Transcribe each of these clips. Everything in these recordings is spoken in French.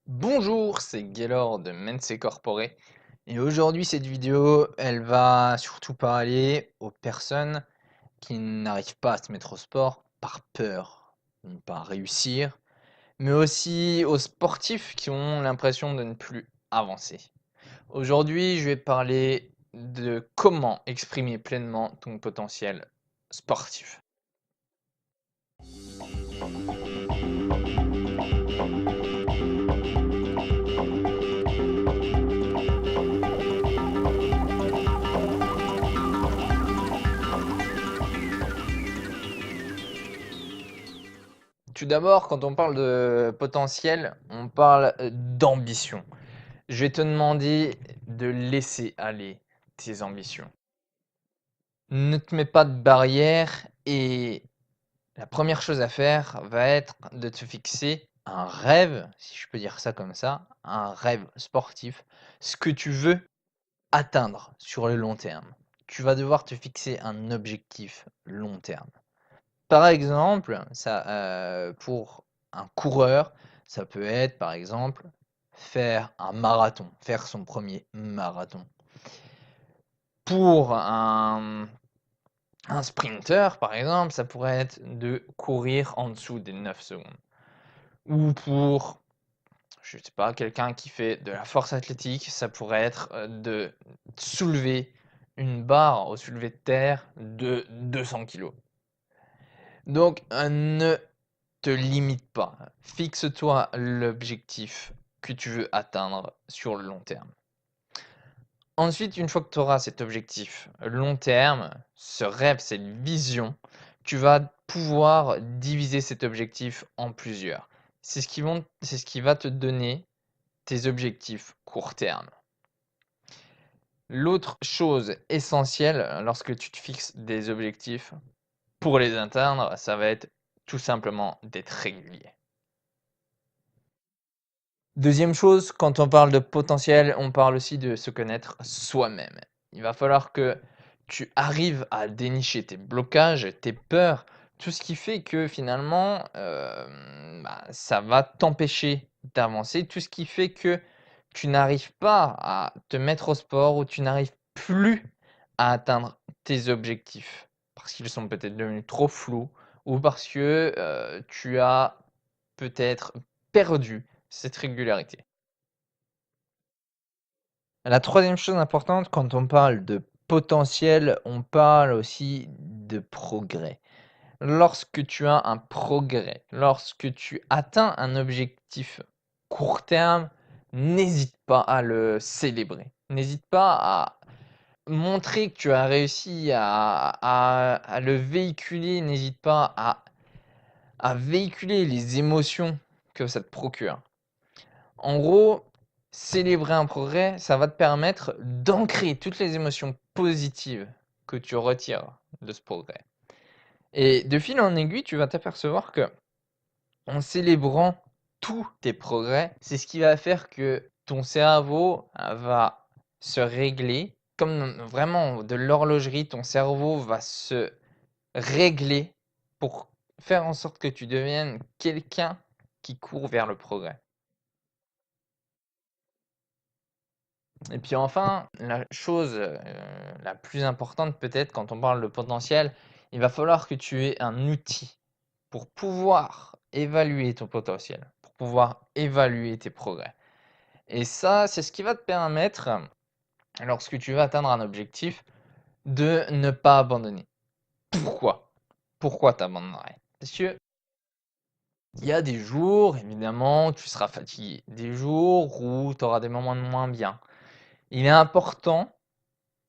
Bonjour, c'est Gaylor de Mense Corporé et aujourd'hui cette vidéo elle va surtout parler aux personnes qui n'arrivent pas à se mettre au sport par peur de ne pas réussir, mais aussi aux sportifs qui ont l'impression de ne plus avancer. Aujourd'hui je vais parler de comment exprimer pleinement ton potentiel sportif. Tout d'abord, quand on parle de potentiel, on parle d'ambition. Je vais te demander de laisser aller tes ambitions. Ne te mets pas de barrière et la première chose à faire va être de te fixer un rêve, si je peux dire ça comme ça, un rêve sportif, ce que tu veux atteindre sur le long terme. Tu vas devoir te fixer un objectif long terme. Par exemple, pour un coureur, ça peut être, par exemple, faire un marathon, faire son premier marathon. Pour un sprinter, par exemple, ça pourrait être de courir en dessous des 9 secondes. Ou pour, je sais pas, quelqu'un qui fait de la force athlétique, ça pourrait être de soulever une barre au soulevé de terre de 200 kilos. Donc, ne te limite pas. Fixe-toi l'objectif que tu veux atteindre sur le long terme. Ensuite, une fois que tu auras cet objectif long terme, ce rêve, cette vision, tu vas pouvoir diviser cet objectif en plusieurs. C'est ce qui va te donner tes objectifs court terme. L'autre chose essentielle lorsque tu te fixes des objectifs pour les atteindre, ça va être tout simplement d'être régulier. Deuxième chose, quand on parle de potentiel, on parle aussi de se connaître soi-même. Il va falloir que tu arrives à dénicher tes blocages, tes peurs, tout ce qui fait que finalement, ça va t'empêcher d'avancer, tout ce qui fait que tu n'arrives pas à te mettre au sport ou tu n'arrives plus à atteindre tes objectifs parce qu'ils sont peut-être devenus trop flous ou parce que tu as peut-être perdu cette régularité. La troisième chose importante quand on parle de potentiel, on parle aussi de progrès. Lorsque tu as un progrès, lorsque tu atteins un objectif court terme, n'hésite pas à le célébrer. N'hésite pas à montrer que tu as réussi à le véhiculer. N'hésite pas à véhiculer les émotions que ça te procure. En gros, célébrer un progrès, ça va te permettre d'ancrer toutes les émotions positives que tu retires de ce progrès. Et de fil en aiguille, tu vas t'apercevoir que en célébrant tous tes progrès, c'est ce qui va faire que ton cerveau va se régler. Comme vraiment de l'horlogerie, ton cerveau va se régler pour faire en sorte que tu deviennes quelqu'un qui court vers le progrès. Et puis enfin, la chose, la plus importante peut-être quand on parle de potentiel, il va falloir que tu aies un outil pour pouvoir évaluer ton potentiel, pour pouvoir évaluer tes progrès. Et ça, c'est ce qui va te permettre, lorsque tu vas atteindre un objectif, de ne pas abandonner. Pourquoi? Pourquoi tu abandonnerais? Parce qu'il y a des jours, évidemment, où tu seras fatigué, des jours où tu auras des moments de moins bien. Il est important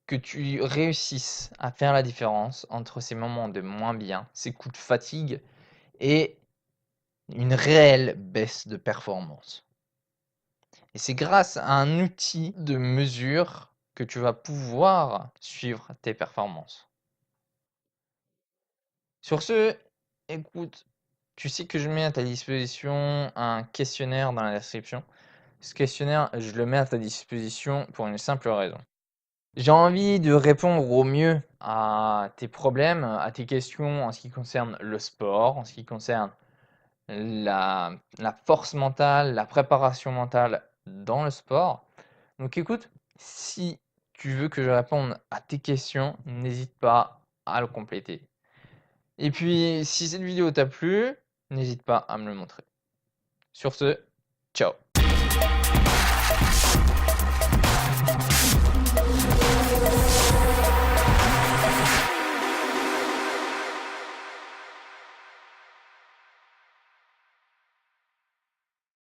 que tu réussisses à faire la différence entre ces moments de moins bien, ces coups de fatigue et une réelle baisse de performance. Et c'est grâce à un outil de mesure que tu vas pouvoir suivre tes performances. Sur ce, écoute, tu sais que je mets à ta disposition un questionnaire dans la description. Ce questionnaire, je le mets à ta disposition pour une simple raison. J'ai envie de répondre au mieux à tes problèmes, à tes questions en ce qui concerne le sport, en ce qui concerne la force mentale, la préparation mentale dans le sport. Donc écoute, si tu veux que je réponde à tes questions, n'hésite pas à le compléter. Et puis, si cette vidéo t'a plu, n'hésite pas à me le montrer. Sur ce, ciao!